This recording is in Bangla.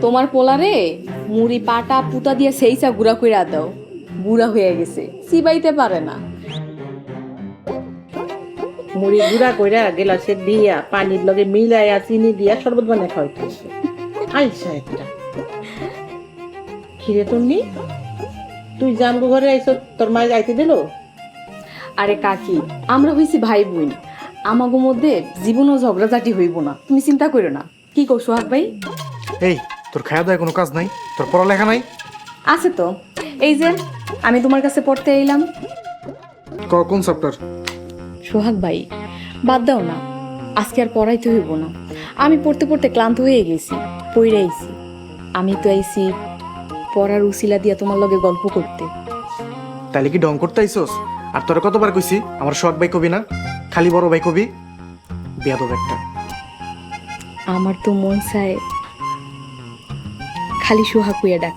তোমার পোলারে মুড়ি পাটা পুতা দিয়ে সেইসা গুড়া কইরা দাও, বুড়া হয়ে গেছে, চিবাইতে পারে না। মুড়ি গুঁড়া কইরা গেলাসে দিয়া পানির লগে মিলাইয়া চিনি দিয়া শরবত বানায় খাওয়াইতেছে। আইসা একটা খিরে তুমি তুই জামগো ঘরে আইস, তোর মায়ের আইতে দিল? আরে কাকি, আমরা হইছি ভাই বোন, আমাগো মধ্যে জীবনও ঝগড়াঝাটি হইব না, তুমি চিন্তা করো না। কি কও সোহাগ ভাই? এই তোর খাওয়া দাওয়ায় কোনো কাজ নাই? তোর পড়ালেখা নাই? আছে তো, এই যে আমি তোমার কাছে পড়তে এলাম। কোন চ্যাপ্টার? সোহাগ ভাই বাদ দাও না, আজকে আর পড়াইতে হইব না। আমি পড়তে পড়তে ক্লান্ত হয়ে গেছি, পড়ে আইছি। আমি তো আইছি পড়ার উসিলা দিয়া তোমার লগে গল্প করতে। তাইলে কি ডং করতে আইসোস? আর তোরা কতবার কইছি আমার সোহাগ ভাই কবি না, খালি বড় ভাই কবি? বেয়াদব একটা। আমার তো মন চায় খালি সোহাগ হইয়া ডাক।